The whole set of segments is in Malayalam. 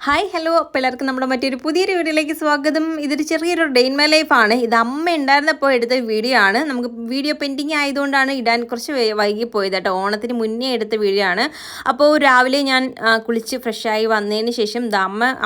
ഹായ് ഹലോ അപ്പോൾ എല്ലാവർക്കും നമ്മുടെ മറ്റൊരു പുതിയൊരു വീഡിയോയിലേക്ക് സ്വാഗതം. ഇതൊരു ചെറിയൊരു ഡേ ഇൻ മൈ ലൈഫാണ്. ഇത് അമ്മ ഉണ്ടായിരുന്നപ്പോൾ എടുത്ത വീഡിയോ ആണ്. നമുക്ക് വീഡിയോ പെൻഡിങ് ആയതുകൊണ്ടാണ് ഇടാൻ കുറച്ച് വൈകിപ്പോയത് കേട്ടോ. ഓണത്തിന് മുന്നേ എടുത്ത വീഡിയോ ആണ്. അപ്പോൾ രാവിലെ ഞാൻ കുളിച്ച് ഫ്രഷായി വന്നതിന് ശേഷം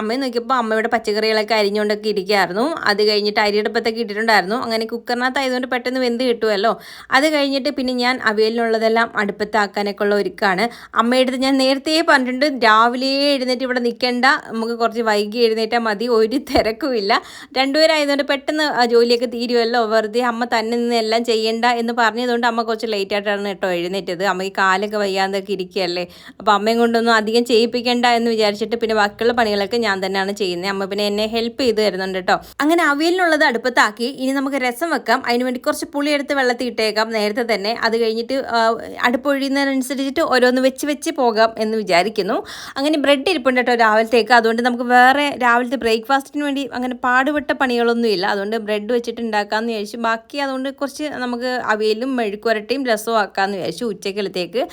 അമ്മയെ നോക്കിയപ്പോൾ അമ്മയുടെ പച്ചക്കറികളൊക്കെ അരിഞ്ഞുകൊണ്ടൊക്കെ ഇരിക്കുകയായിരുന്നു. അത് കഴിഞ്ഞിട്ട് അരിയടുപ്പത്തൊക്കെ ഇട്ടിട്ടുണ്ടായിരുന്നു. അങ്ങനെ കുക്കറിനകത്ത് ആയതുകൊണ്ട് പെട്ടെന്ന് വെന്ത് കിട്ടുമല്ലോ. അത് കഴിഞ്ഞിട്ട് പിന്നെ ഞാൻ അവിയലിനുള്ളതെല്ലാം അടുപ്പത്താക്കാനൊക്കെ ഉള്ള ഒരുക്കാണ്. അമ്മയുടെ ഞാൻ നേരത്തെ പറഞ്ഞിട്ടുണ്ട്, രാവിലെ എഴുന്നേറ്റ് ഇവിടെ നിൽക്കേണ്ട, നമുക്ക് കുറച്ച് വൈകി എഴുന്നേറ്റാൽ മതി, ഒരു തിരക്കുമില്ല. രണ്ടുപേരായതുകൊണ്ട് പെട്ടെന്ന് ജോലിയൊക്കെ തീരുമല്ലോ, വെറുതെ അമ്മ തന്നെ നിന്ന് എല്ലാം ചെയ്യണ്ട എന്ന് പറഞ്ഞതുകൊണ്ട് അമ്മ കുറച്ച് ലേറ്റ് ആയിട്ടാണ് കേട്ടോ എഴുന്നേറ്റത്. അമ്മയ്ക്ക് കാലൊക്കെ വയ്യാതൊക്കെ ഇരിക്കുകയല്ലേ, അപ്പോൾ അമ്മയും കൊണ്ടൊന്നും അധികം ചെയ്യിപ്പിക്കേണ്ട എന്ന് വിചാരിച്ചിട്ട് പിന്നെ ബാക്കിയുള്ള പണികളൊക്കെ ഞാൻ തന്നെയാണ് ചെയ്യുന്നത്. അമ്മ പിന്നെ എന്നെ ഹെൽപ്പ് ചെയ്ത് തരുന്നുണ്ട് കേട്ടോ. അങ്ങനെ അവിയലിനുള്ളത് അടുപ്പത്താക്കി. ഇനി നമുക്ക് രസം വെക്കാം. അതിന് വേണ്ടി കുറച്ച് പുളി എടുത്ത് വെള്ളത്തിൽ ഇട്ടേക്കാം നേരത്തെ തന്നെ. അത് കഴിഞ്ഞിട്ട് അടുപ്പൊഴിയുന്നതിനനുസരിച്ചിട്ട് ഓരോന്ന് വെച്ച് പോകാം എന്ന് വിചാരിക്കുന്നു. അങ്ങനെ ബ്രെഡ് ഇരിപ്പുണ്ട് കേട്ടോ രാവിലത്തേക്ക്. അതുകൊണ്ട് നമുക്ക് വേറെ രാവിലത്തെ ബ്രേക്ക്ഫാസ്റ്റിന് വേണ്ടി അങ്ങനെ പാടുപെട്ട പണികളൊന്നുമില്ല. അതുകൊണ്ട് ബ്രെഡ് വെച്ചിട്ട് ഉണ്ടാക്കാമെന്ന് വിചാരിച്ചു. ബാക്കി അതുകൊണ്ട് കുറച്ച് നമുക്ക് അവിയലും മെഴുക്കുവരട്ടിയും രസവും ആക്കാമെന്ന് വിചാരിച്ചു ഉച്ചക്കലത്തേക്ക്.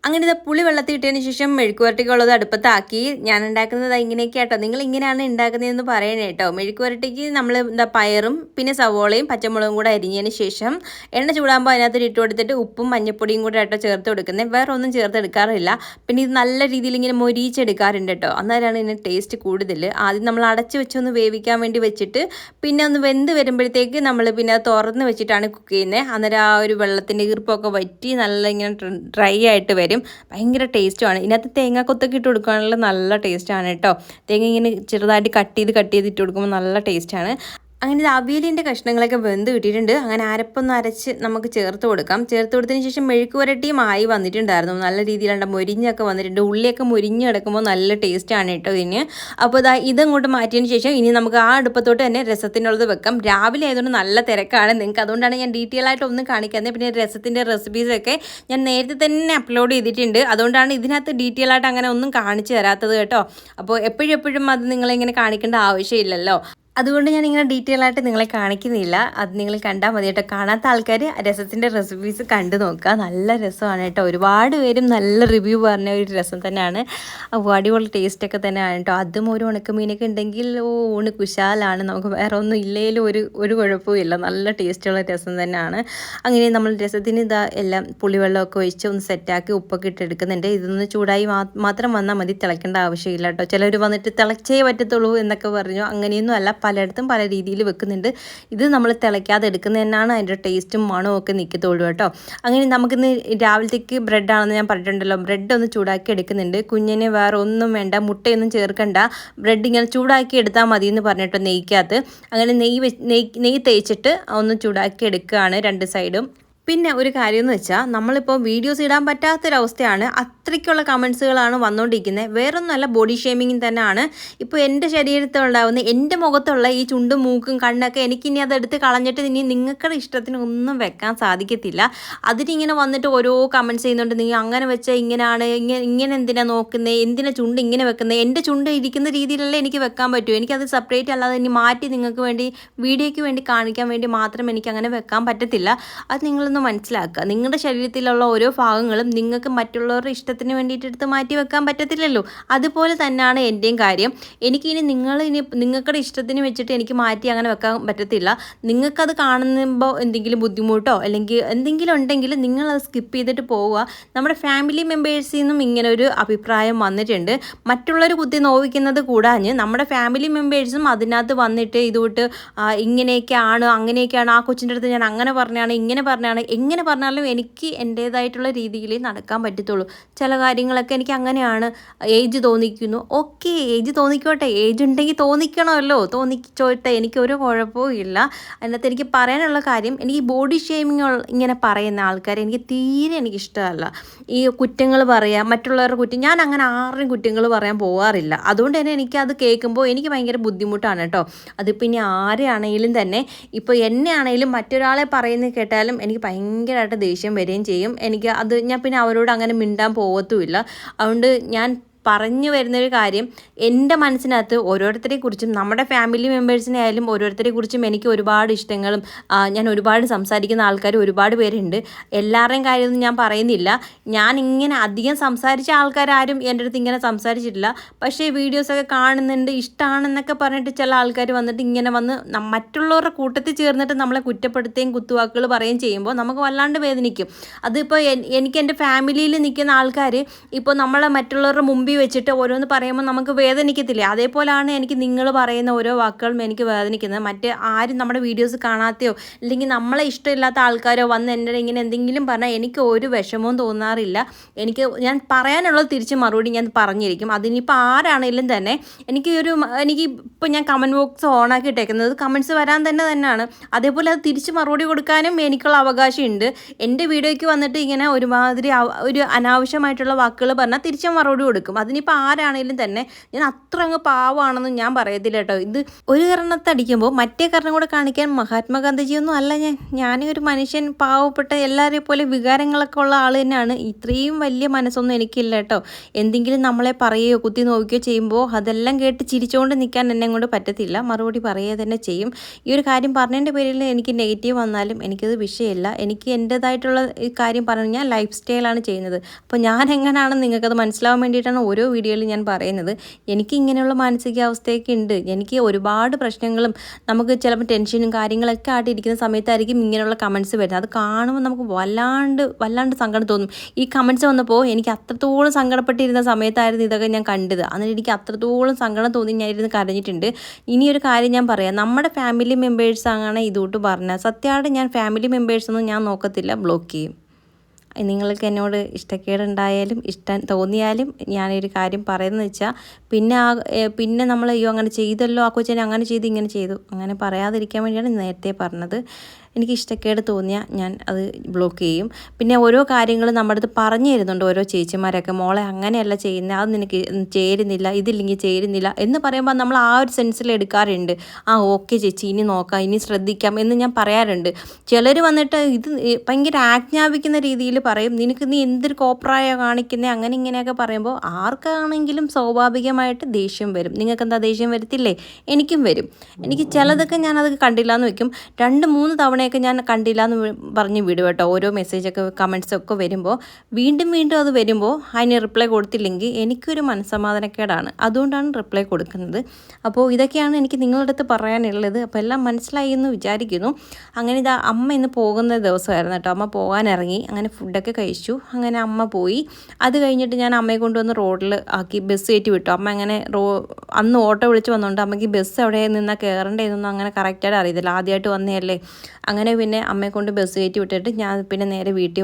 അങ്ങനെ ഇത് പുളി വെള്ളത്തിൽ ഇട്ടതിന് ശേഷം മെഴുക്കുവരട്ടിക്കുള്ളത് അടുപ്പത്താക്കി. ഞാൻ ഉണ്ടാക്കുന്നത് ഇങ്ങനെയൊക്കെ കേട്ടോ. നിങ്ങൾ ഇങ്ങനെയാണ് ഉണ്ടാക്കുന്നതെന്ന് പറയണേ കേട്ടോ. മെഴുക്കുവരട്ടിക്ക് നമ്മൾ പയറും പിന്നെ സവോളയും പച്ചമുളകും കൂടെ അരിഞ്ഞതിന് ശേഷം എണ്ണ ചൂടാകുമ്പോൾ അതിനകത്ത് ഇട്ട് കൊടുത്തിട്ട് ഉപ്പും മഞ്ഞപ്പൊടിയും കൂടെ ആട്ടോ ചേർത്ത് കൊടുക്കുന്നത്. വേറെ ഒന്നും ചേർത്തെടുക്കാറില്ല. പിന്നെ ഇത് നല്ല രീതിയിൽ ഇങ്ങനെ മൊരിച്ചെടുക്കാറുണ്ട് കേട്ടോ. അന്നേരമാണ് ഇതിന് ടേസ്റ്റ് കൂടുതൽ. ആദ്യം നമ്മൾ അടച്ച് വെച്ചൊന്ന് വേവിക്കാൻ വേണ്ടി വെച്ചിട്ട് പിന്നെ ഒന്ന് വെന്ത് വരുമ്പോഴത്തേക്ക് നമ്മൾ പിന്നെ അത് തുറന്ന് വെച്ചിട്ടാണ് കുക്ക് ചെയ്യുന്നത്. അന്നേരം ആ ഒരു വെള്ളത്തിൻ്റെ ഈർപ്പമൊക്കെ വറ്റി നല്ല ഇങ്ങനെ ഡ്രൈ ആയിട്ട് വരും. ഭയങ്കര ടേസ്റ്റുമാണ്. ഇതിനകത്ത് തേങ്ങാക്കൊത്തൊക്കെ ഇട്ട് കൊടുക്കാനുള്ള നല്ല ടേസ്റ്റാണ് കേട്ടോ. തേങ്ങ ഇങ്ങനെ ചെറുതായിട്ട് കട്ട് ചെയ്ത് ഇട്ട് കൊടുക്കുമ്പോൾ നല്ല ടേസ്റ്റാണ്. അങ്ങനെ ഇത് അവിയലിൻ്റെ കഷ്ണങ്ങളൊക്കെ വെന്ത് കിട്ടിയിട്ടുണ്ട്. അങ്ങനെ അരപ്പൊന്ന് അരച്ച് നമുക്ക് ചേർത്ത് കൊടുക്കാം. ചേർത്ത് കൊടുത്തതിന് ശേഷം മെഴുക്കുവരട്ടിയും ആയി വന്നിട്ടുണ്ടായിരുന്നു. നല്ല രീതിയിലുണ്ട് മൊരിഞ്ഞൊക്കെ വന്നിട്ടുണ്ട്. ഉള്ളിയൊക്കെ മൊരിഞ്ഞ് കിടക്കുമ്പോൾ നല്ല ടേസ്റ്റാണ് കേട്ടോ ഇതിന്. അപ്പോൾ ഇതങ്ങോട്ട് മാറ്റിയതിന് ശേഷം ഇനി നമുക്ക് ആ അടുപ്പത്തോട്ട് തന്നെ രസത്തിനുള്ളത് വെക്കാം. രാവിലെ ആയതുകൊണ്ട് നല്ല തിരക്കാണ് നിങ്ങൾക്ക്, അതുകൊണ്ടാണ് ഞാൻ ഡീറ്റെയിൽ ആയിട്ട് ഒന്നും കാണിക്കുന്നത്. പിന്നെ രസത്തിൻ്റെ റെസിപ്പീസൊക്കെ ഞാൻ നേരത്തെ തന്നെ അപ്ലോഡ് ചെയ്തിട്ടുണ്ട്. അതുകൊണ്ടാണ് ഇതിനകത്ത് ഡീറ്റെയിൽ ആയിട്ട് അങ്ങനെ ഒന്നും കാണിച്ചു തരാത്തത് കേട്ടോ. അപ്പോൾ എപ്പോഴും അത് നിങ്ങളിങ്ങനെ കാണിക്കേണ്ട ആവശ്യമില്ലല്ലോ. അതുകൊണ്ട് ഞാനിങ്ങനെ ഡീറ്റെയിൽ ആയിട്ട് നിങ്ങളെ കാണിക്കുന്നില്ല. അത് നിങ്ങൾ കണ്ടാൽ മതി കേട്ടോ. കാണാത്ത ആൾക്കാർ രസത്തിൻ്റെ റെസിപ്പീസ് കണ്ടു നോക്കുക. നല്ല രസമാണ് കേട്ടോ. ഒരുപാട് പേരും നല്ല റിവ്യൂ പറഞ്ഞ ഒരു രസം തന്നെയാണ്. അടിപൊളി ടേസ്റ്റൊക്കെ തന്നെയാണ് കേട്ടോ. അതും ഒരു ഉണക്കമീനൊക്കെ ഉണ്ടെങ്കിൽ ഊണ് കുശാലാണ്. നമുക്ക് വേറെ ഒന്നും ഇല്ലെങ്കിലും ഒരു കുഴപ്പമില്ല. നല്ല ടേസ്റ്റുള്ള രസം തന്നെയാണ്. അങ്ങനെ നമ്മൾ രസത്തിന് എല്ലാം പുളിവെള്ളമൊക്കെ ഒഴിച്ച് ഒന്ന് സെറ്റാക്കി ഉപ്പൊക്കെ ഇട്ടെടുക്കുന്നുണ്ട്. ഇതൊന്ന് ചൂടായി മാത്രം വന്നാൽ മതി, തിളയ്ക്കേണ്ട ആവശ്യമില്ല കേട്ടോ. ചിലർ വന്നിട്ട് തിളച്ചേ പറ്റത്തുള്ളൂ എന്നൊക്കെ പറഞ്ഞു. അങ്ങനെയൊന്നും അല്ല, പലയിടത്തും പല രീതിയിൽ വെക്കുന്നുണ്ട്. ഇത് നമ്മൾ തിളയ്ക്കാതെ എടുക്കുന്നത് തന്നെയാണ് അതിൻ്റെ ടേസ്റ്റും മണവും ഒക്കെ നിൽക്കത്തുള്ളൂ കേട്ടോ. അങ്ങനെ നമുക്കിന്ന് രാവിലത്തേക്ക് ബ്രെഡാണെന്ന് ഞാൻ പറഞ്ഞിട്ടുണ്ടല്ലോ. ബ്രെഡ് ഒന്ന് ചൂടാക്കി എടുക്കുന്നുണ്ട്. കുഞ്ഞിന് വേറെ ഒന്നും വേണ്ട, മുട്ടയൊന്നും ചേർക്കണ്ട, ബ്രെഡ് ഇങ്ങനെ ചൂടാക്കി എടുത്താൽ മതി എന്ന് പറഞ്ഞിട്ട് നെയ്ക്കകത്ത് അങ്ങനെ നെയ്യ് തേച്ചിട്ട് ഒന്ന് ചൂടാക്കി എടുക്കുകയാണ് രണ്ട് സൈഡും. പിന്നെ ഒരു കാര്യം എന്ന് വെച്ചാൽ നമ്മളിപ്പോൾ വീഡിയോസ് ഇടാൻ പറ്റാത്തൊരവസ്ഥയാണ്. അത്രയ്ക്കുള്ള കമൻസുകളാണ് വന്നുകൊണ്ടിരിക്കുന്നത്. വേറൊന്നുമല്ല, ബോഡി ഷേമിങ് തന്നെയാണ്. ഇപ്പോൾ എൻ്റെ ശരീരത്തിലുണ്ടാവുന്ന എൻ്റെ മുഖത്തുള്ള ഈ ചുണ്ടും മൂക്കും കണ്ണൊക്കെ എനിക്കിനി അതെടുത്ത് കളഞ്ഞിട്ട് ഇനി നിങ്ങളുടെ ഇഷ്ടത്തിന് ഒന്നും വെക്കാൻ സാധിക്കത്തില്ല. അതിനിങ്ങനെ വന്നിട്ട് ഓരോ കമൻസ് ചെയ്യുന്നുണ്ട്. നീ അങ്ങനെ വെച്ചാൽ ഇങ്ങനെയാണ്, ഇങ്ങനെ എന്തിനാണ് നോക്കുന്നത്, എന്തിനാ ചുണ്ട് ഇങ്ങനെ വെക്കുന്നത്, എൻ്റെ ചുണ്ട് ഇരിക്കുന്ന രീതിയിലല്ലേ എനിക്ക് വെക്കാൻ പറ്റൂ. എനിക്കത് സെപ്പറേറ്റ് അല്ലാതെ ഇനി മാറ്റി നിങ്ങൾക്ക് വേണ്ടി വീഡിയോയ്ക്ക് വേണ്ടി കാണിക്കാൻ വേണ്ടി മാത്രം എനിക്ക് അങ്ങനെ വെക്കാൻ പറ്റത്തില്ല. അത് നിങ്ങളൊന്ന് മനസ്സിലാക്കുക. നിങ്ങളുടെ ശരീരത്തിലുള്ള ഓരോ ഭാഗങ്ങളും നിങ്ങൾക്ക് മറ്റുള്ളവരുടെ ഇഷ്ടത്തിന് വേണ്ടിയിട്ട് എടുത്ത് മാറ്റി വെക്കാൻ പറ്റത്തില്ലല്ലോ. അതുപോലെ തന്നെയാണ് എൻ്റെയും കാര്യം. എനിക്കിനി നിങ്ങളുടെ ഇഷ്ടത്തിന് വെച്ചിട്ട് എനിക്ക് മാറ്റി അങ്ങനെ വെക്കാൻ പറ്റത്തില്ല. നിങ്ങൾക്കത് കാണുമ്പോൾ എന്തെങ്കിലും ബുദ്ധിമുട്ടോ അല്ലെങ്കിൽ എന്തെങ്കിലും ഉണ്ടെങ്കിൽ നിങ്ങളത് സ്കിപ്പ് ചെയ്തിട്ട് പോവുക. നമ്മുടെ ഫാമിലി മെമ്പേഴ്സിൽ നിന്നും ഇങ്ങനെ ഒരു അഭിപ്രായം വന്നിട്ടുണ്ട്. മറ്റുള്ളവർ കുത്തി നോവിക്കുന്നത് കൂടാഞ്ഞ് നമ്മുടെ ഫാമിലി മെമ്പേഴ്സും അതിനകത്ത് വന്നിട്ട് ഇതുകൊണ്ട് ഇങ്ങനെയൊക്കെയാണ് അങ്ങനെയൊക്കെയാണ്, ആ കൊച്ചിൻ്റെ അടുത്ത് ഞാൻ അങ്ങനെ പറഞ്ഞാണ് ഇങ്ങനെ പറഞ്ഞാണ്, എങ്ങനെ പറഞ്ഞാലും എനിക്ക് എൻ്റേതായിട്ടുള്ള രീതിയിൽ നടക്കാൻ പറ്റത്തുള്ളൂ. ചില കാര്യങ്ങളൊക്കെ എനിക്ക് അങ്ങനെയാണ്. ഏജ് തോന്നിക്കുന്നു, ഓക്കെ, ഏജ് തോന്നിക്കോട്ടെ, ഏജ് ഉണ്ടെങ്കിൽ തോന്നിക്കണമല്ലോ, തോന്നിച്ചോട്ടെ, എനിക്കൊരു കുഴപ്പവും ഇല്ല. അതിനകത്ത് എനിക്ക് പറയാനുള്ള കാര്യം, എനിക്ക് ബോഡി ഷേമിങ് ഇങ്ങനെ പറയുന്ന ആൾക്കാരെ എനിക്ക് ഇഷ്ടമല്ല. ഈ കുറ്റങ്ങൾ പറയാം, മറ്റുള്ളവരുടെ കുറ്റം, ഞാൻ അങ്ങനെ ആരുടെയും കുറ്റങ്ങൾ പറയാൻ പോകാറില്ല. അതുകൊണ്ട് തന്നെ എനിക്കത് കേൾക്കുമ്പോൾ എനിക്ക് ഭയങ്കര ബുദ്ധിമുട്ടാണ് കേട്ടോ. അതിപ്പോൾ ഇനി ആരെയാണെങ്കിലും തന്നെ, ഇപ്പോൾ എന്നെ ആണെങ്കിലും മറ്റൊരാളെ പറയുന്നത് കേട്ടാലും എനിക്ക് ഭയങ്കരമായിട്ട് ദേഷ്യം വരികയും ചെയ്യും. ഞാൻ പിന്നെ അവരോട് അങ്ങനെ മിണ്ടാൻ പോകത്തുമില്ല. അതുകൊണ്ട് ഞാൻ പറഞ്ഞു വരുന്നൊരു കാര്യം, എൻ്റെ മനസ്സിനകത്ത് ഓരോരുത്തരെക്കുറിച്ചും നമ്മുടെ ഫാമിലി മെമ്പേഴ്സിനെ ആയാലും ഓരോരുത്തരെക്കുറിച്ചും എനിക്ക് ഒരുപാട് ഇഷ്ടങ്ങളും ഞാൻ ഒരുപാട് സംസാരിക്കുന്ന ആൾക്കാർ ഒരുപാട് പേരുണ്ട്. എല്ലാവരുടെയും കാര്യമൊന്നും ഞാൻ പറയുന്നില്ല. ഞാൻ ഇങ്ങനെ അധികം സംസാരിച്ച ആൾക്കാരും എൻ്റെ അടുത്ത് ഇങ്ങനെ സംസാരിച്ചിട്ടില്ല. പക്ഷേ വീഡിയോസൊക്കെ കാണുന്നുണ്ട്, ഇഷ്ടമാണെന്നൊക്കെ പറഞ്ഞിട്ട് ചില ആൾക്കാർ വന്നിട്ട് ഇങ്ങനെ വന്ന് മറ്റുള്ളവരുടെ കൂട്ടത്തിൽ ചേർന്നിട്ട് നമ്മളെ കുറ്റപ്പെടുത്തുകയും കുത്തുവാക്കുകൾ പറയുകയും ചെയ്യുമ്പോൾ നമുക്ക് വല്ലാണ്ട് വേദനിക്കും. അതിപ്പോൾ എനിക്ക് എൻ്റെ ഫാമിലിയിൽ നിൽക്കുന്ന ആൾക്കാർ ഇപ്പോൾ നമ്മളെ മറ്റുള്ളവരുടെ മുമ്പിൽ വെച്ചിട്ട് ഓരോന്ന് പറയുമ്പോൾ നമുക്ക് വേദനിക്കത്തില്ലേ? അതേപോലെയാണ് എനിക്ക് നിങ്ങൾ പറയുന്ന ഓരോ വാക്കുകളും എനിക്ക് വേദനിക്കുന്നത്. മറ്റ് ആരും നമ്മുടെ വീഡിയോസ് കാണാത്തയോ അല്ലെങ്കിൽ നമ്മളെ ഇഷ്ടമില്ലാത്ത ആൾക്കാരോ വന്ന് എൻ്റെ ഇങ്ങനെ എന്തെങ്കിലും പറഞ്ഞാൽ എനിക്ക് ഒരു വിഷമവും തോന്നാറില്ല. ഞാൻ പറയാനുള്ളത് തിരിച്ച് മറുപടി ഞാൻ പറഞ്ഞിരിക്കും. അതിനിപ്പോൾ ആരാണെങ്കിലും തന്നെ എനിക്ക് ഇപ്പോൾ ഞാൻ കമൻറ്റ് ബോക്സ് ഓണാക്കി ഇട്ടേക്കുന്നത് കമൻറ്റ്സ് വരാൻ തന്നെയാണ്. അതേപോലെ അത് തിരിച്ച് മറുപടി കൊടുക്കാനും എനിക്കുള്ള അവകാശമുണ്ട്. എൻ്റെ വീഡിയോയ്ക്ക് വന്നിട്ട് ഇങ്ങനെ ഒരുമാതിരി ഒരു അനാവശ്യമായിട്ടുള്ള വാക്കുകൾ പറഞ്ഞാൽ തിരിച്ച് മറുപടി കൊടുക്കും. അതിനിപ്പോൾ ആരാണെങ്കിലും തന്നെ ഞാൻ അത്ര അങ്ങ് പാവമാണെന്ന് ഞാൻ പറയത്തില്ല കേട്ടോ. ഇത് ഒരു കരണത്തടിക്കുമ്പോൾ മറ്റേ കരണം കൂടെ കാണിക്കാൻ മഹാത്മാഗാന്ധിജിയൊന്നും അല്ല ഞാനൊരു മനുഷ്യൻ, പാവപ്പെട്ട എല്ലാവരെയും പോലെ വികാരങ്ങളൊക്കെ ഉള്ള ആൾ തന്നെയാണ്. ഇത്രയും വലിയ മനസ്സൊന്നും എനിക്കില്ല കേട്ടോ. എന്തെങ്കിലും നമ്മളെ പറയുകയോ കുത്തി നോക്കുകയോ ചെയ്യുമ്പോൾ അതെല്ലാം കേട്ട് ചിരിച്ചുകൊണ്ട് നിൽക്കാൻ എന്നെ കൊണ്ട് പറ്റത്തില്ല. മറുപടി പറയുക തന്നെ ചെയ്യും. ഈ ഒരു കാര്യം പറഞ്ഞതിൻ്റെ പേരിൽ എനിക്ക് നെഗറ്റീവ് വന്നാലും എനിക്കത് വിഷയമില്ല. എനിക്ക് എൻ്റേതായിട്ടുള്ള ഈ കാര്യം പറഞ്ഞു, ഞാൻ ലൈഫ് സ്റ്റൈലാണ് ചെയ്യുന്നത്. അപ്പോൾ ഞാൻ എങ്ങനെയാണെന്ന് നിങ്ങൾക്കത് മനസ്സിലാവാൻ വേണ്ടിയിട്ടാണ് ഓരോ വീഡിയോയിലും ഞാൻ പറയുന്നത്. എനിക്ക് ഇങ്ങനെയുള്ള മാനസികാവസ്ഥയൊക്കെ ഉണ്ട്. എനിക്ക് ഒരുപാട് പ്രശ്നങ്ങളും നമുക്ക് ചിലപ്പോൾ ടെൻഷനും കാര്യങ്ങളൊക്കെ ആയിട്ടിരിക്കുന്ന സമയത്തായിരിക്കും ഇങ്ങനെയുള്ള കമൻറ്റ്സ് വരുന്നത്. അത് കാണുമ്പോൾ നമുക്ക് വല്ലാണ്ട് സങ്കടം തോന്നും. ഈ കമൻറ്റ്സ് വന്നപ്പോൾ എനിക്ക് അത്രത്തോളം സങ്കടപ്പെട്ടിരുന്ന സമയത്തായിരുന്നു ഇതൊക്കെ ഞാൻ കണ്ടത്. എന്നിട്ട് എനിക്ക് അത്രത്തോളം സങ്കടം തോന്നി, ഞാൻ ഇരുന്ന് കരഞ്ഞിട്ടുണ്ട്. ഇനിയൊരു കാര്യം ഞാൻ പറയാം, നമ്മുടെ ഫാമിലി മെമ്പേഴ്സ് അങ്ങനെ ഇതോട്ട് പറഞ്ഞാൽ സത്യമായിട്ട് ഞാൻ ഫാമിലി മെമ്പേഴ്സൊന്നും ഞാൻ നോക്കത്തില്ല, ബ്ലോക്ക് ചെയ്യും. നിങ്ങൾക്ക് എന്നോട് ഇഷ്ടക്കേടുണ്ടായാലും ഇഷ്ടം തോന്നിയാലും ഞാനൊരു കാര്യം പറയുന്നത് വെച്ചാൽ പിന്നെ നമ്മൾ അയ്യോ അങ്ങനെ ചെയ്തല്ലോ, ആ കൊച്ചിനെ അങ്ങനെ ചെയ്തു ഇങ്ങനെ ചെയ്തു അങ്ങനെ പറയാതിരിക്കാൻ വേണ്ടിയാണ് നേരത്തെ പറഞ്ഞത്. എനിക്ക് ഇഷ്ടക്കേട് തോന്നിയാൽ ഞാൻ അത് ബ്ലോക്ക് ചെയ്യും. പിന്നെ ഓരോ കാര്യങ്ങൾ നമ്മുടെ അടുത്ത് പറഞ്ഞു തരുന്നുണ്ട് ഓരോ ചേച്ചിമാരൊക്കെ, മോളെ അങ്ങനെയല്ല ചെയ്യുന്നത്, അത് നിനക്ക് ചേരുന്നില്ല, ഇതില്ലെങ്കിൽ ചേരുന്നില്ല എന്ന് പറയുമ്പോൾ നമ്മൾ ആ ഒരു സെൻസിൽ എടുക്കാറുണ്ട്. ഓക്കെ ചേച്ചി, ഇനി നോക്കാം, ഇനി ശ്രദ്ധിക്കാം എന്ന് ഞാൻ പറയാറുണ്ട്. ചിലർ വന്നിട്ട് ഇത് ഭയങ്കര ആജ്ഞാപിക്കുന്ന രീതിയിൽ പറയും, നീ എന്തൊരു കോപ്രായ കാണിക്കുന്നത്, അങ്ങനെ ഇങ്ങനെയൊക്കെ പറയുമ്പോൾ ആർക്കാണെങ്കിലും സ്വാഭാവികമായിട്ട് ദേഷ്യം വരും. നിങ്ങൾക്ക് എന്താ ദേഷ്യം വരത്തില്ലേ? എനിക്കും വരും. എനിക്ക് ചിലതൊക്കെ ഞാനത് കണ്ടില്ല എന്ന് വെക്കും. 2-3 തവണ ഞാൻ കണ്ടില്ല എന്ന് പറഞ്ഞ് വിടും കേട്ടോ. ഓരോ മെസ്സേജൊക്കെ കമൻറ്റ്സൊക്കെ വരുമ്പോൾ വീണ്ടും അത് വരുമ്പോൾ അതിന് റിപ്ലൈ കൊടുത്തില്ലെങ്കിൽ എനിക്കൊരു മനസ്സമാധാനക്കേടാണ്. അതുകൊണ്ടാണ് റിപ്ലൈ കൊടുക്കുന്നത്. അപ്പോൾ ഇതൊക്കെയാണ് എനിക്ക് നിങ്ങളുടെ അടുത്ത് പറയാനുള്ളത്. അപ്പോൾ എല്ലാം മനസ്സിലായി എന്ന് വിചാരിക്കുന്നു. അങ്ങനെ അമ്മ ഇന്ന് പോകുന്ന ദിവസമായിരുന്നു കേട്ടോ. അമ്മ പോകാനിറങ്ങി, അങ്ങനെ ഫുഡൊക്കെ കഴിച്ചു. അങ്ങനെ അമ്മ പോയി. അത് കഴിഞ്ഞിട്ട് ഞാൻ അമ്മയെ കൊണ്ടുവന്ന് റോഡിൽ ആക്കി ബസ് കയറ്റി വിട്ടു. അമ്മ അങ്ങനെ അന്ന് ഓട്ടോ വിളിച്ച് വന്നുകൊണ്ട് അമ്മയ്ക്ക് ബസ് എവിടെ നിന്നാൽ കയറേണ്ടതെന്നൊന്നും അങ്ങനെ കറക്റ്റായിട്ട് അറിയത്തില്ല, ആദ്യമായിട്ട് വന്നതല്ലേ. അങ്ങനെ പിന്നെ അമ്മയെ കൊണ്ട് ബസ് കയറ്റി വിട്ടിട്ട് ഞാൻ പിന്നെ നേരെ വീട്ടിൽ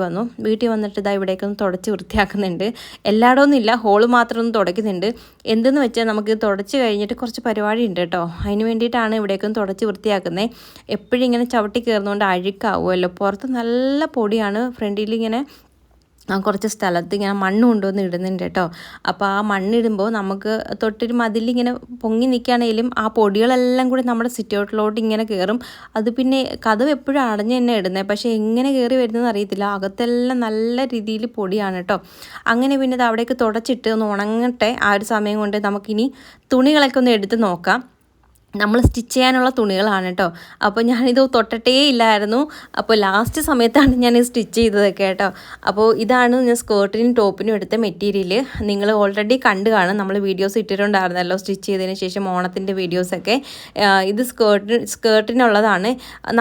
വന്നിട്ട് ഇവിടേക്കൊന്ന് തുടച്ച് വൃത്തിയാക്കുന്നുണ്ട്. എല്ലായിടമൊന്നും ഇല്ല, ഹോള് മാത്രം ഒന്ന് തുടയ്ക്കുന്നുണ്ട്. എന്തെന്ന് വെച്ചാൽ നമുക്ക് തുടച്ച് കഴിഞ്ഞിട്ട് കുറച്ച് പരിപാടി ഉണ്ട് കേട്ടോ. അതിന് വേണ്ടിയിട്ടാണ് ഇവിടേക്കൊന്ന് തുടച്ച് വൃത്തിയാക്കുന്നത്. എപ്പോഴും ഇങ്ങനെ ചവിട്ടി കയറുന്നതുകൊണ്ട് അഴുക്കാവുമല്ലോ. പുറത്ത് നല്ല പൊടിയാണ്. ഫ്രണ്ടിലിങ്ങനെ കുറച്ച് സ്ഥലത്ത് ഇങ്ങനെ മണ്ണ് കൊണ്ടുവന്ന് ഇടുന്നുണ്ട് കേട്ടോ. അപ്പോൾ ആ മണ്ണിടുമ്പോൾ നമുക്ക് തൊട്ടൊരു മതിലിങ്ങനെ പൊങ്ങി നിൽക്കുകയാണെങ്കിലും ആ പൊടികളെല്ലാം കൂടി നമ്മുടെ സിറ്റൗട്ടിലോട്ട് ഇങ്ങനെ കയറും. അത് പിന്നെ കതവ് എപ്പോഴും അടഞ്ഞ് തന്നെ ഇടുന്നത്, പക്ഷേ എങ്ങനെ കയറി വരുന്നതെന്ന് അറിയത്തില്ല. അകത്തെല്ലാം നല്ല രീതിയിൽ പൊടിയാണ് കേട്ടോ. അങ്ങനെ പിന്നെ ഇത് അവിടേക്ക് തുടച്ചിട്ട് ഒന്ന് ഉണങ്ങട്ടെ. ആ ഒരു സമയം കൊണ്ട് നമുക്കിനി തുണികളൊക്കെ ഒന്ന് എടുത്ത് നോക്കാം. നമ്മൾ സ്റ്റിച്ച് ചെയ്യാനുള്ള തുണികളാണ് കേട്ടോ. അപ്പോൾ ഞാനിത് തൊട്ടിട്ടേ ഇല്ലായിരുന്നു. അപ്പോൾ ലാസ്റ്റ് സമയത്താണ് ഞാൻ സ്റ്റിച്ച് ചെയ്തതൊക്കെ കേട്ടോ. അപ്പോൾ ഇതാണ് ഞാൻ സ്കേർട്ടിനും ടോപ്പിനും എടുത്ത മെറ്റീരിയൽ. നിങ്ങൾ ഓൾറെഡി കണ്ടു കാണും, നമ്മൾ വീഡിയോസ് ഇട്ടിട്ടുണ്ടായിരുന്നല്ലോ സ്റ്റിച്ച് ചെയ്തതിന് ശേഷം ഓണത്തിൻ്റെ വീഡിയോസൊക്കെ. ഇത് സ്കേർട്ടിനുള്ളതാണ്.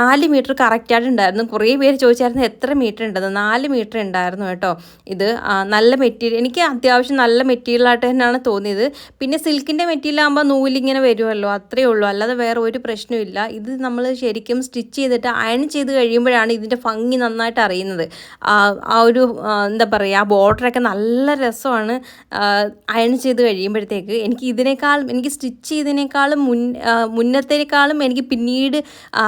4 മീറ്റർ കറക്റ്റായിട്ടുണ്ടായിരുന്നു. കുറേ പേര് ചോദിച്ചായിരുന്നു എത്ര മീറ്റർ ഉണ്ടെന്ന്. 4 മീറ്റർ ഉണ്ടായിരുന്നു കേട്ടോ. ഇത് നല്ല മെറ്റീരിയൽ, എനിക്ക് അത്യാവശ്യം നല്ല മെറ്റീരിയലായിട്ട് തന്നെയാണ് തോന്നിയത്. പിന്നെ സിൽക്കിൻ്റെ മെറ്റീരിയൽ ആകുമ്പോൾ നൂലിങ്ങനെ വരുമല്ലോ, അത്രയേ ഉള്ളൂ. അല്ലാതെ വേറെ ഒരു പ്രശ്നമില്ല. ഇത് നമ്മൾ ശരിക്കും സ്റ്റിച്ച് ചെയ്തിട്ട് അയൺ ചെയ്ത് കഴിയുമ്പോഴാണ് ഇതിൻ്റെ ഭംഗി നന്നായിട്ട് അറിയുന്നത്. ആ ഒരു എന്താ പറയുക, ആ ബോർഡറൊക്കെ നല്ല രസമാണ് അയൺ ചെയ്ത് കഴിയുമ്പോഴത്തേക്ക്. എനിക്ക് സ്റ്റിച്ച് ചെയ്തതിനേക്കാളും മുന്നത്തേക്കാളും എനിക്ക് പിന്നീട്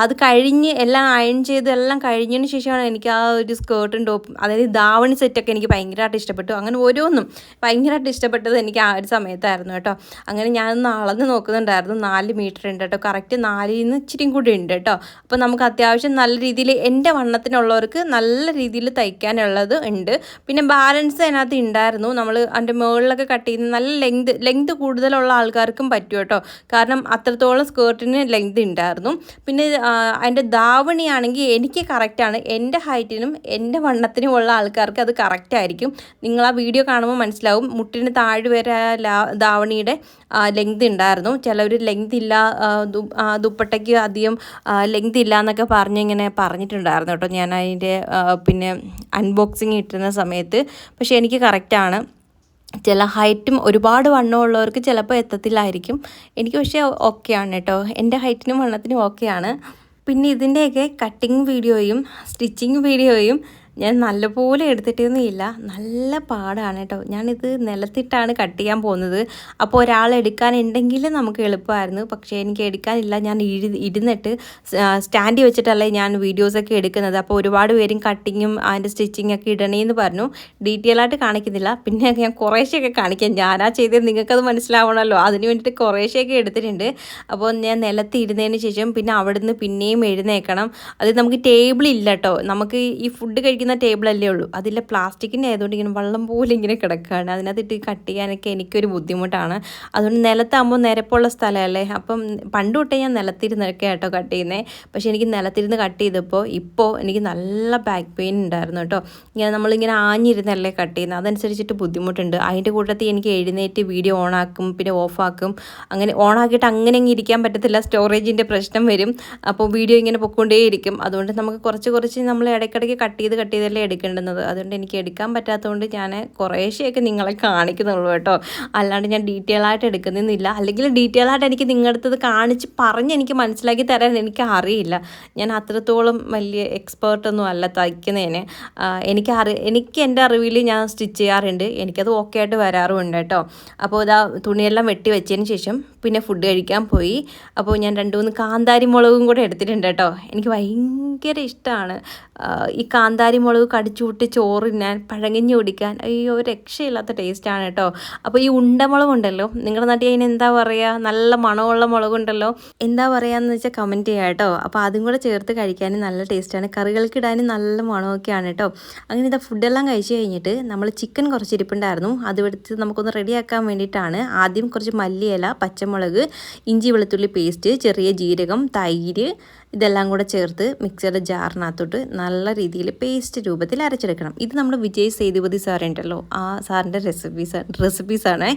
അത് കഴിഞ്ഞ് എല്ലാം അയൺ ചെയ്ത് എല്ലാം കഴിഞ്ഞതിന് ശേഷമാണ് എനിക്ക് ആ ഒരു സ്കേർട്ടും ടോപ്പും, അതായത് ധാവണി സെറ്റൊക്കെ എനിക്ക് ഭയങ്കരമായിട്ട് ഇഷ്ടപ്പെട്ടു. അങ്ങനെ ഓരോന്നും ഭയങ്കരമായിട്ട് ഇഷ്ടപ്പെട്ടത് എനിക്ക് ആ ഒരു സമയത്തായിരുന്നു കേട്ടോ. അങ്ങനെ ഞാനൊന്ന് അളന്ന് നോക്കുന്നുണ്ടായിരുന്നു. 4 മീറ്റർ ഇട്ടിട്ടുണ്ട് കേട്ടോ. കറക്റ്റ് 4-ൽ നിന്ന് ഇച്ചിരിയും കൂടി ഉണ്ട് കേട്ടോ. അപ്പോൾ നമുക്ക് അത്യാവശ്യം നല്ല രീതിയിൽ എൻ്റെ വണ്ണത്തിനുള്ളവർക്ക് നല്ല രീതിയിൽ തയ്ക്കാനുള്ളത് ഉണ്ട്. പിന്നെ ബാലൻസ് അതിനകത്ത് ഉണ്ടായിരുന്നു. നമ്മൾ അതിൻ്റെ മുകളിലൊക്കെ കട്ട് ചെയ്യുന്ന നല്ല ലെങ്ത് കൂടുതലുള്ള ആൾക്കാർക്കും പറ്റും കേട്ടോ. കാരണം അത്രത്തോളം സ്കേർട്ടിന് ലെങ്ത് ഉണ്ടായിരുന്നു. പിന്നെ അതിൻ്റെ ധാവണിയാണെങ്കിൽ എനിക്ക് കറക്റ്റാണ്. എൻ്റെ ഹൈറ്റിനും എൻ്റെ വണ്ണത്തിനുമുള്ള ആൾക്കാർക്ക് അത് കറക്റ്റായിരിക്കും. നിങ്ങൾ ആ വീഡിയോ കാണുമ്പോൾ മനസ്സിലാവും. മുട്ടിന് താഴെ വരെ ധാവണിയുടെ ലെങ്ത് ഉണ്ടായിരുന്നു. ചിലവർ ലെങ്ത് ഇല്ല, ദുപ്പട്ടയ്ക്ക് അധികം ലെങ്ത് ഇല്ല എന്നൊക്കെ ഇങ്ങനെ പറഞ്ഞിട്ടുണ്ടായിരുന്നു കേട്ടോ. ഞാൻ അതിൻ്റെ പിന്നെ അൺബോക്സിങ് ഇട്ടുന്ന സമയത്ത്. പക്ഷേ എനിക്ക് കറക്റ്റാണ്. ചില ഹൈറ്റും ഒരുപാട് വണ്ണമുള്ളവർക്ക് ചിലപ്പോൾ എത്തത്തില്ലായിരിക്കും. എനിക്ക് പക്ഷേ ഓക്കെയാണ് കേട്ടോ. എൻ്റെ ഹൈറ്റിനും വണ്ണത്തിനും ഓക്കെയാണ്. പിന്നെ ഇതിൻ്റെയൊക്കെ കട്ടിങ് വീഡിയോയും സ്റ്റിച്ചിങ് വീഡിയോയും ഞാൻ നല്ലപോലെ എടുത്തിട്ടൊന്നുമില്ല. നല്ല പാടാണ് കേട്ടോ. ഞാനിത് നിലത്തിട്ടാണ് കട്ട് ചെയ്യാൻ പോകുന്നത്. അപ്പോൾ ഒരാൾ എടുക്കാനുണ്ടെങ്കിൽ നമുക്ക് എളുപ്പമായിരുന്നു. പക്ഷേ എനിക്ക് എടുക്കാനില്ല. ഞാൻ ഇരുന്നിട്ട് സ്റ്റാൻഡിൽ വെച്ചിട്ടല്ലേ ഞാൻ വീഡിയോസൊക്കെ എടുക്കുന്നത്. അപ്പോൾ ഒരുപാട് പേരും കട്ടിങ്ങും അതിൻ്റെ സ്റ്റിച്ചിങ്ങൊക്കെ ഇടണേന്ന് പറഞ്ഞു. ഡീറ്റെയിൽ ആയിട്ട് കാണിക്കുന്നില്ല. പിന്നെ ഞാൻ കുറേശ്ശെയൊക്കെ കാണിക്കാം. ഞാനാ ചെയ്തത് നിങ്ങൾക്കത് മനസ്സിലാവണമല്ലോ. അതിന് വേണ്ടിയിട്ട് കുറേശ്ശെയൊക്കെ എടുത്തിട്ടുണ്ട്. അപ്പോൾ ഞാൻ നിലത്ത് ഇരുന്നതിന് ശേഷം പിന്നെ അവിടുന്ന് പിന്നെയും എഴുന്നേക്കണം. അത് നമുക്ക് ടേബിൾ ഇല്ല കേട്ടോ. നമുക്ക് ഈ ഫുഡ് കഴിക്കുന്ന ടേബിളല്ലേ ഉള്ളൂ. അതിലെ പ്ലാസ്റ്റിക്കിൻ്റെ ആയതുകൊണ്ട് ഇങ്ങനെ വെള്ളം പോലെ ഇങ്ങനെ കിടക്കുകയാണ്. അതിനകത്തിട്ട് കട്ട് ചെയ്യാനൊക്കെ എനിക്കൊരു ബുദ്ധിമുട്ടാണ്. അതുകൊണ്ട് നിലത്താകുമ്പോൾ നിരപ്പുള്ള സ്ഥലമല്ലേ. അപ്പം പണ്ട് തൊട്ടേ ഞാൻ നിലത്തിരുന്നൊക്കെ കേട്ടോ കട്ട് ചെയ്യുന്നത്. പക്ഷേ എനിക്ക് നിലത്തിരുന്ന് കട്ട് ചെയ്തപ്പോൾ ഇപ്പോൾ എനിക്ക് നല്ല ബാക്ക് പെയിൻ ഉണ്ടായിരുന്നു കേട്ടോ. ഇങ്ങനെ നമ്മളിങ്ങനെ ആഞ്ഞിരുന്നല്ലേ കട്ട് ചെയ്യുന്നത്. അതനുസരിച്ചിട്ട് ബുദ്ധിമുട്ടുണ്ട്. അതിൻ്റെ കൂട്ടത്തിൽ എനിക്ക് എഴുന്നേറ്റ് വീഡിയോ ഓണാക്കും, പിന്നെ ഓഫാക്കും. അങ്ങനെ ഓണാക്കിയിട്ട് അങ്ങനെ ഇങ്ങനെ ഇരിക്കാൻ പറ്റത്തില്ല. സ്റ്റോറേജിൻ്റെ പ്രശ്നം വരും. അപ്പോൾ വീഡിയോ ഇങ്ങനെ പൊയ്ക്കൊണ്ടേയിരിക്കും. അതുകൊണ്ട് നമുക്ക് കുറച്ച് നമ്മൾ ഇടയ്ക്കിടയ്ക്ക് കട്ട് ചെയ്തല്ലേ എടുക്കേണ്ടുന്നത്. അതുകൊണ്ട് എനിക്ക് എടുക്കാൻ പറ്റാത്തതുകൊണ്ട് ഞാൻ കുറേശ്ശെയൊക്കെ നിങ്ങളെ കാണിക്കുന്നുള്ളൂ കേട്ടോ. അല്ലാണ്ട് ഞാൻ ഡീറ്റെയിൽ ആയിട്ട് എടുക്കുന്നില്ല. അല്ലെങ്കിൽ ഡീറ്റെയിൽ ആയിട്ട് എനിക്ക് നിങ്ങളുടെ അടുത്തത് കാണിച്ച് പറഞ്ഞ് എനിക്ക് മനസ്സിലാക്കി തരാൻ എനിക്ക് അറിയില്ല. ഞാൻ അത്രത്തോളം വലിയ എക്സ്പേർട്ടൊന്നും അല്ല തയ്ക്കുന്നതിന്. എനിക്ക് എൻ്റെ അറിവിൽ ഞാൻ സ്റ്റിച്ച് ചെയ്യാറുണ്ട്. എനിക്കത് ഓക്കെ ആയിട്ട് വരാറുമുണ്ട് കേട്ടോ. അപ്പോൾ ഇതാ തുണിയെല്ലാം വെട്ടി വെച്ചതിന് ശേഷം പിന്നെ ഫുഡ് കഴിക്കാൻ പോയി. അപ്പോൾ ഞാൻ 2-3 കാന്താരി മുളകും കൂടെ എടുത്തിട്ടുണ്ട് കേട്ടോ. എനിക്ക് ഭയങ്കര ഇഷ്ടമാണ് ഈ കാന്താരി മുളക് കടിച്ചുകൂട്ടി ചോറിനാൻ, പഴങ്കഞ്ഞി കുടിക്കാൻ. അയ്യോ, രക്ഷയില്ലാത്ത ടേസ്റ്റാണ് കേട്ടോ. അപ്പോൾ ഈ ഉണ്ടമുളകുണ്ടല്ലോ, നിങ്ങളുടെ നാട്ടിൽ അതിന് എന്താ പറയുക? നല്ല മണമുള്ള മുളകുണ്ടല്ലോ, എന്താ പറയുകയെന്ന് വെച്ചാൽ കമൻറ്റ് ചെയ്യാം കേട്ടോ. അപ്പോൾ അതും കൂടെ ചേർത്ത് കഴിക്കാനും നല്ല ടേസ്റ്റാണ്. കറികൾക്ക് ഇടാനും നല്ല മണമൊക്കെയാണ് കേട്ടോ. അങ്ങനെ ഇതാ ഫുഡെല്ലാം കഴിച്ച് കഴിഞ്ഞിട്ട് നമ്മൾ ചിക്കൻ കുറച്ച് ഇരിപ്പുണ്ടായിരുന്നു. അതെടുത്ത് നമുക്കൊന്ന് റെഡിയാക്കാൻ വേണ്ടിയിട്ടാണ്. ആദ്യം കുറച്ച് മല്ലിയില, പച്ചമുളക്, ഇഞ്ചി വെളുത്തുള്ളി പേസ്റ്റ്, ചെറിയ ജീരകം, തൈര് ഇതെല്ലാം കൂടെ ചേർത്ത് മിക്സിയുടെ ജാറിനകത്തോട്ട് നല്ല രീതിയിൽ പേസ്റ്റ് രൂപത്തിൽ അരച്ചെടുക്കണം. ഇത് നമ്മുടെ വിജയ് സേതുപതി സാറുണ്ടല്ലോ, ആ സാറിൻ്റെ റെസിപ്പീസാണ്.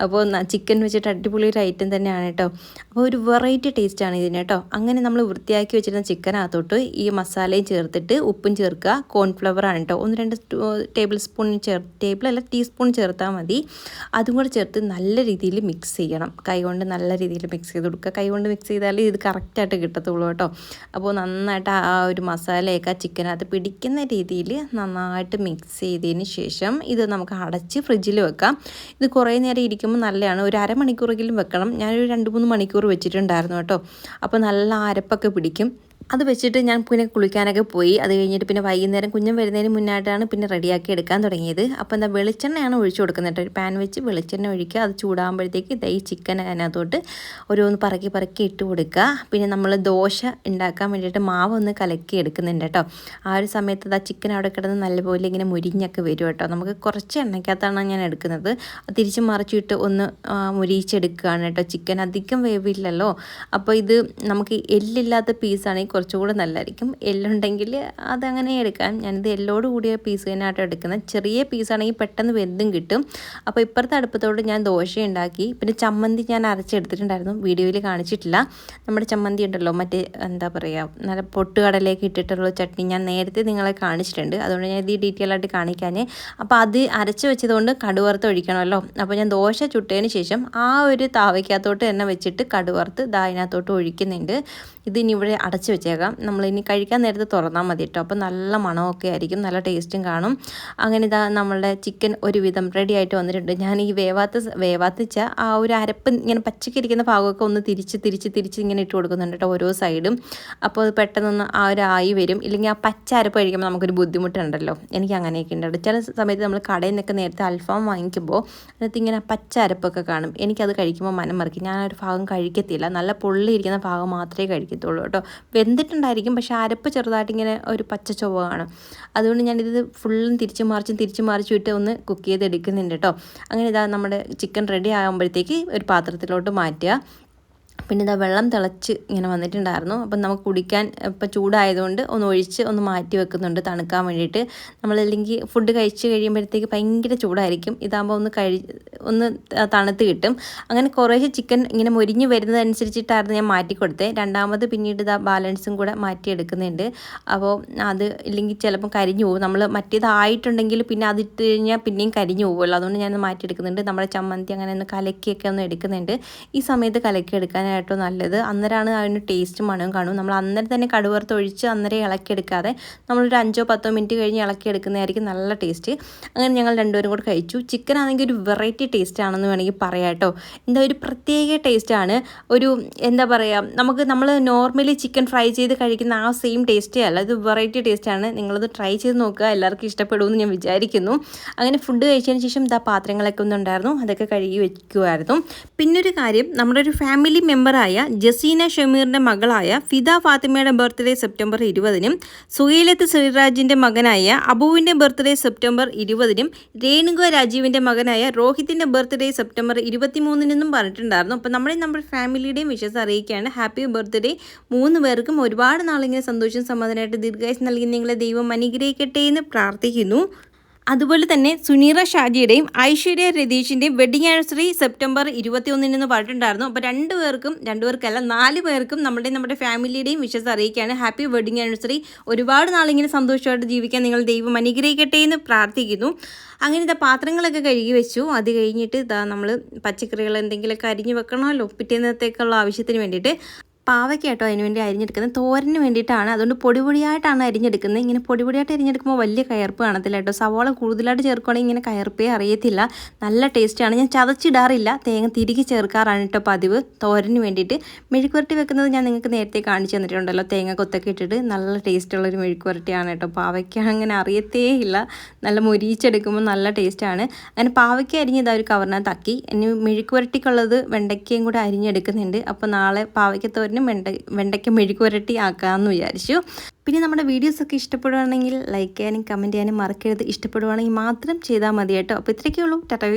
അപ്പോൾ ചിക്കൻ വെച്ചിട്ട് അടിപൊളി ഒരു ഐറ്റം തന്നെയാണ് കേട്ടോ. അപ്പോൾ ഒരു വെറൈറ്റി ടേസ്റ്റാണ് ഇതിന് കേട്ടോ. അങ്ങനെ നമ്മൾ വൃത്തിയാക്കി വെച്ചിരുന്ന ചിക്കനകത്തോട്ട് ഈ മസാലയും ചേർത്തിട്ട് ഉപ്പും ചേർക്കുക. കോൺഫ്ലവറാണ് കേട്ടോ. 1-2 ടേബിൾ സ്പൂൺ ടീസ്പൂൺ ചേർത്താൽ മതി. അതും കൂടെ ചേർത്ത് നല്ല രീതിയിൽ മിക്സ് ചെയ്യണം. കൈകൊണ്ട് നല്ല രീതിയിൽ മിക്സ് ചെയ്ത് കൊടുക്കുക. കൈകൊണ്ട് മിക്സ് ചെയ്താൽ ഇത് കറക്റ്റായിട്ട് കിട്ടത്തുള്ളൂ കേട്ടോ. അപ്പോൾ നന്നായിട്ട് ആ ഒരു മസാലയൊക്കെ ചിക്കനകത്ത് പിടിക്കുന്ന രീതിയിൽ നന്നായിട്ട് മിക്സ് ചെയ്തതിന് ശേഷം ഇത് നമുക്ക് അടച്ച് ഫ്രിഡ്ജിൽ വെക്കാം. ഇത് കുറേ നേരം ഇരിക്കുമ്പോൾ നല്ലതാണ്. ഒരു അരമണിക്കൂറെങ്കിലും വെക്കണം. ഞാനൊരു 2-3 മണിക്കൂർ വെച്ചിട്ടുണ്ടായിരുന്നു കേട്ടോ. അപ്പോൾ നല്ല അരപ്പൊക്കെ പിടിക്കും. അത് വെച്ചിട്ട് ഞാൻ പിന്നെ കുളിക്കാനൊക്കെ പോയി. അത് കഴിഞ്ഞിട്ട് പിന്നെ വൈകുന്നേരം കുഞ്ഞൻ വരുന്നതിന് മുന്നായിട്ടാണ് പിന്നെ റെഡിയാക്കി എടുക്കാൻ തുടങ്ങിയത്. അപ്പോൾ എന്താ വെളിച്ചെണ്ണയാണ് ഒഴിച്ചു കൊടുക്കുന്നത് കേട്ടോ. ഒരു പാൻ വെച്ച് വെളിച്ചെണ്ണ ഒഴിക്കുക. അത് ചൂടാകുമ്പോഴത്തേക്ക് ഈ ചിക്കൻ അതിനകത്തോട്ട് ഓരോന്ന് പറക്കി ഇട്ട് കൊടുക്കുക. പിന്നെ നമ്മൾ ദോശ ഉണ്ടാക്കാൻ വേണ്ടിയിട്ട് മാവ് ഒന്ന് കലക്കി എടുക്കുന്നുണ്ട് കേട്ടോ. ആ ഒരു സമയത്ത് ആ ചിക്കൻ അവിടെ കിടന്ന് നല്ലപോലെ ഇങ്ങനെ മുരിഞ്ഞൊക്കെ വരും കേട്ടോ. നമുക്ക് കുറച്ച് എണ്ണയ്ക്കകത്താണ് ഞാൻ എടുക്കുന്നത്. തിരിച്ച് മറിച്ചിട്ട് ഒന്ന് മുരിച്ചെടുക്കുകയാണ് കേട്ടോ. ചിക്കൻ അധികം വേവില്ലല്ലോ. അപ്പോൾ ഇത് നമുക്ക് എല്ലില്ലാത്ത പീസാണെങ്കിൽ കുറച്ചുകൂടെ നല്ലതായിരിക്കും. എല്ലുണ്ടെങ്കിൽ അതങ്ങനെ എടുക്കാം. ഞാനിത് എല്ലോട് കൂടിയ പീസ് തന്നെയായിട്ട് എടുക്കുന്നത്. ചെറിയ പീസാണെങ്കിൽ പെട്ടെന്ന് വെന്തും കിട്ടും. അപ്പോൾ ഇപ്പുറത്തെ അടുപ്പത്തോട് ഞാൻ ദോശ ഉണ്ടാക്കി. പിന്നെ ചമ്മന്തി ഞാൻ അരച്ചെടുത്തിട്ടുണ്ടായിരുന്നു. വീഡിയോയിൽ കാണിച്ചിട്ടില്ല. നമ്മുടെ ചമ്മന്തി ഉണ്ടല്ലോ, മറ്റേ എന്താ പറയുക, നല്ല പൊട്ടുകടലേക്ക് ഇട്ടിട്ടുള്ള ചട്നി ഞാൻ നേരത്തെ നിങ്ങളെ കാണിച്ചിട്ടുണ്ട്. അതുകൊണ്ട് ഞാൻ ഇത് ഡീറ്റെയിൽ ആയിട്ട് കാണിക്കാൻ. അപ്പോൾ അത് അരച്ച് വെച്ചതുകൊണ്ട് കടുവറുത്ത് ഒഴിക്കണമല്ലോ. അപ്പോൾ ഞാൻ ദോശ ചുട്ടതിന് ശേഷം ആ ഒരു താവയ്ക്കകത്തോട്ട് തന്നെ വെച്ചിട്ട് കടുവറുത്ത് അതിനകത്തോട്ട് ഒഴിക്കുന്നുണ്ട്. ഇതിനി ഇവിടെ അടച്ച് വെച്ചിട്ട് വെച്ചേക്കാം. നമ്മളിനി കഴിക്കാൻ നേരത്ത് തുറന്നാൽ മതി കേട്ടോ. അപ്പോൾ നല്ല മണമൊക്കെ ആയിരിക്കും, നല്ല ടേസ്റ്റും കാണും. അങ്ങനെ ഇതാ നമ്മളുടെ ചിക്കൻ ഒരുവിധം റെഡി ആയിട്ട് വന്നിട്ടുണ്ട്. ഞാൻ ഈ വേവാത്തിച്ച ആ ഒരു അരപ്പ് ഇങ്ങനെ പച്ചക്കിരിക്കുന്ന ഭാഗമൊക്കെ ഒന്ന് തിരിച്ച് ഇങ്ങനെ ഇട്ട് കൊടുക്കുന്നുണ്ട് കേട്ടോ, ഓരോ സൈഡും. അപ്പോൾ അത് പെട്ടെന്നൊന്ന് ആ ഒരു ആയി വരും. ഇല്ലെങ്കിൽ ആ പച്ച അരപ്പ് കഴിക്കുമ്പോൾ നമുക്കൊരു ബുദ്ധിമുട്ടുണ്ടല്ലോ. എനിക്ക് അങ്ങനെയൊക്കെ ഉണ്ട്. ചില സമയത്ത് നമ്മൾ കടയിൽ നിന്നൊക്കെ നേരത്തെ അൽഫാം വാങ്ങിക്കുമ്പോൾ അതിനകത്ത് ഇങ്ങനെ പച്ച അരപ്പൊക്കെ കാണും. എനിക്കത് കഴിക്കുമ്പോൾ മനം മറിക്കും. ഞാനൊരു ഭാഗം കഴിക്കത്തില്ല. നല്ല പൊള്ളിയിരിക്കുന്ന ഭാഗം മാത്രമേ കഴിക്കത്തുള്ളൂ കേട്ടോ. വെന്തിട്ടുണ്ടായിരിക്കും, പക്ഷേ അരപ്പ് ചെറുതായിട്ട് ഇങ്ങനെ ഒരു പച്ച ചുവ കാണും. അതുകൊണ്ട് ഞാനിത് ഫുള്ളും തിരിച്ചു മറിച്ചും ഇട്ട് ഒന്ന് കുക്ക് ചെയ്തെടുക്കുന്നുണ്ട് കേട്ടോ. അങ്ങനെ ഇതാ നമ്മുടെ ചിക്കൻ റെഡി ആകുമ്പോഴത്തേക്ക് ഒരു പാത്രത്തിലോട്ട് മാറ്റുക. പിന്നെ ഇതാ വെള്ളം തിളച്ച് ഇങ്ങനെ വന്നിട്ടുണ്ടായിരുന്നു. അപ്പം നമുക്ക് കുടിക്കാൻ ഇപ്പം ചൂടായതുകൊണ്ട് ഒന്ന് ഒഴിച്ച് ഒന്ന് മാറ്റി വെക്കുന്നുണ്ട് തണുക്കാൻ വേണ്ടിയിട്ട്. നമ്മളല്ലെങ്കിൽ ഫുഡ് കഴിച്ച് കഴിയുമ്പോഴത്തേക്ക് ഭയങ്കര ചൂടായിരിക്കും. ഇതാകുമ്പോൾ ഒന്ന് തണുത്ത് കിട്ടും. അങ്ങനെ കുറേശ്ശെ ചിക്കൻ ഇങ്ങനെ മൊരിഞ്ഞ് വരുന്നതനുസരിച്ചിട്ടായിരുന്നു ഞാൻ മാറ്റി കൊടുത്തത്. രണ്ടാമത് പിന്നീട് ഇതാ ബാലൻസും കൂടെ മാറ്റിയെടുക്കുന്നുണ്ട്. അപ്പോൾ അത് ഇല്ലെങ്കിൽ ചിലപ്പം കരിഞ്ഞു പോകും. നമ്മൾ മറ്റേതായിട്ടുണ്ടെങ്കിൽ പിന്നെ അതിട്ട് കഴിഞ്ഞാൽ പിന്നെയും കരിഞ്ഞു പോകുമല്ലോ. അതുകൊണ്ട് ഞാനത് മാറ്റിയെടുക്കുന്നുണ്ട്. നമ്മുടെ ചമ്മന്തി അങ്ങനെ ഒന്ന് കലക്കിയൊക്കെ ഒന്ന് എടുക്കുന്നുണ്ട്. ഈ സമയത്ത് കലക്കി എടുക്കാനായിട്ടോ നല്ലത്. അന്നേരമാണ് അതിന് ടേസ്റ്റും മണവും കാണും. നമ്മൾ അന്നേരം തന്നെ കടുവറുത്ത് ഒഴിച്ച് അന്നേരം ഇളക്കിയെടുക്കാതെ നമ്മളൊരു 5-10 മിനിറ്റ് കഴിഞ്ഞ് ഇളക്കിയെടുക്കുന്നതായിരിക്കും നല്ല ടേസ്റ്റ്. അങ്ങനെ ഞങ്ങൾ രണ്ടുപേരും കൂടെ കഴിച്ചു. ചിക്കൻ ആണെങ്കിൽ ഒരു വെറൈറ്റി ടേസ്റ്റ് ആണെന്ന് വേണമെങ്കിൽ പറയാം കേട്ടോ. എന്താ ഒരു പ്രത്യേക ടേസ്റ്റാണ്. ഒരു എന്താ പറയുക, നമ്മൾ നോർമലി ചിക്കൻ ഫ്രൈ ചെയ്ത് കഴിക്കുന്ന ആ സെയിം ടേസ്റ്റേ അല്ല, ഇത് വെറൈറ്റി ടേസ്റ്റാണ്. നിങ്ങളത് ട്രൈ ചെയ്ത് നോക്കുക, എല്ലാവർക്കും ഇഷ്ടപ്പെടുമെന്ന് ഞാൻ വിചാരിക്കുന്നു. അങ്ങനെ ഫുഡ് കഴിച്ചതിന് ശേഷം ഇതാ പാത്രങ്ങളൊക്കെ ഒന്നുണ്ടായിരുന്നു, അതൊക്കെ കഴുകി വയ്ക്കുമായിരുന്നു. പിന്നൊരു കാര്യം, നമ്മുടെ ഒരു ഫാമിലി മെമ്പറായ ജസീന ഷമീറിൻ്റെ മകളായ ഫിദ ഫാത്തിമയുടെ ബർത്ത്ഡേ സെപ്റ്റംബർ 20-നും സുഹൈലത്ത് ശ്രീരാജിൻ്റെ മകനായ അബുവിൻ്റെ ബർത്ത്ഡേ സെപ്റ്റംബർ 20-നും രേണുക രാജീവിൻ്റെ മകനായ രോഹിത്തിൻ്റെ ബർത്ത്ഡേ സെപ്റ്റംബർ 23-നും പറഞ്ഞിട്ടുണ്ടായിരുന്നു. അപ്പോൾ നമ്മുടെ ഫാമിലിയുടെയും വിഷസ് അറിയിക്കുകയാണ്. ഹാപ്പി ബർത്ത്ഡേ 3 പേർക്കും. ഒരുപാട് നാളിങ്ങനെ സന്തോഷം സമാധാനമായിട്ട് ദീർഘായുസ് നൽകി നിങ്ങളെ ദൈവം അനുഗ്രഹിക്കട്ടെ എന്ന് പ്രാർത്ഥിക്കുന്നു. അതുപോലെ തന്നെ സുനീറ ഷാജിയുടെയും ഐശ്വര്യ രതീഷിൻ്റെയും വെഡിങ് ആനിവേഴ്സറി സെപ്റ്റംബർ 21-ന് പറഞ്ഞിട്ടുണ്ടായിരുന്നു. അപ്പോൾ 4 പേർക്കും നമ്മുടെ ഫാമിലിയുടെയും വിഷസ് അറിയിക്കുകയാണ്. Happy wedding anniversary. ഒരുപാട് നാളിങ്ങനെ സന്തോഷമായിട്ട് ജീവിക്കാൻ നിങ്ങൾ ദൈവം അനുഗ്രഹിക്കട്ടെ എന്ന് പ്രാർത്ഥിക്കുന്നു. അങ്ങനെ ഇതാ പാത്രങ്ങളൊക്കെ കഴുകി വെച്ചു. അത് കഴിഞ്ഞിട്ട് ഇതാ നമ്മൾ പച്ചക്കറികൾ എന്തെങ്കിലുമൊക്കെ അരിഞ്ഞ് വെക്കണമല്ലോ പിറ്റേന്നത്തേക്കുള്ള ആവശ്യത്തിന് വേണ്ടിയിട്ട്. പാവയ്ക്ക കേട്ടോ അതിന് വേണ്ടി അരിഞ്ഞെടുക്കുന്നത്, തോരന് വേണ്ടിയിട്ടാണ്. അതുകൊണ്ട് പൊടിയായിട്ടാണ് അരിഞ്ഞെടുക്കുന്നത്. ഇങ്ങനെ പൊടിയായിട്ട് അരിഞ്ഞെടുക്കുമ്പോൾ വലിയ കയർപ്പ് കാണത്തില്ല കേട്ടോ. സവാള കൂടുതലായിട്ട് ചേർക്കുകയാണെങ്കിൽ ഇങ്ങനെ കയർപ്പേ അറിയത്തില്ല. നല്ല ടേസ്റ്റാണ്. ഞാൻ ചതച്ചിടാറില്ല, തേങ്ങ തിരികെ ചേർക്കാറാണ് കേട്ടോ പതിവ് തോരന് വേണ്ടിയിട്ട്. മെഴുക്കുവരട്ടി വെക്കുന്നത് ഞാൻ നിങ്ങൾക്ക് നേരത്തെ കാണിച്ചു തന്നിട്ടുണ്ടല്ലോ. തേങ്ങ കൊത്തൊക്കെ ഇട്ടിട്ട് നല്ല ടേസ്റ്റുള്ളൊരു മെഴുക്കുവരട്ടിയാണ് കേട്ടോ. പാവയ്ക്ക അങ്ങനെ അറിയത്തേ ഇല്ല, നല്ല മൊരിച്ചെടുക്കുമ്പോൾ നല്ല ടേസ്റ്റാണ്. അങ്ങനെ പാവയ്ക്ക അരിഞ്ഞത് ഒരു കവറിനകത്താക്കി. ഇനി മെഴുക്കുവരട്ടിക്കുള്ളത് വെണ്ടയ്ക്കയും കൂടെ അരിഞ്ഞെടുക്കുന്നുണ്ട്. അപ്പോൾ നാളെ പാവയ്ക്ക തോരൻ വെണ്ടയ്ക്ക മെഴുക്കുവരട്ടി ആക്കാമെന്ന് വിചാരിച്ചു. പിന്നെ നമ്മുടെ വീഡിയോസൊക്കെ ഇഷ്ടപ്പെടുവാണെങ്കിൽ ലൈക്ക് ചെയ്യാനും കമൻറ്റ് ചെയ്യാനും മറക്കരുത്. ഇഷ്ടപ്പെടുവാണെങ്കിൽ മാത്രം ചെയ്താൽ മതി കേട്ടോ. അപ്പോൾ ഇത്രയൊക്കെ ഉള്ളൂ. ടാറ്റാ.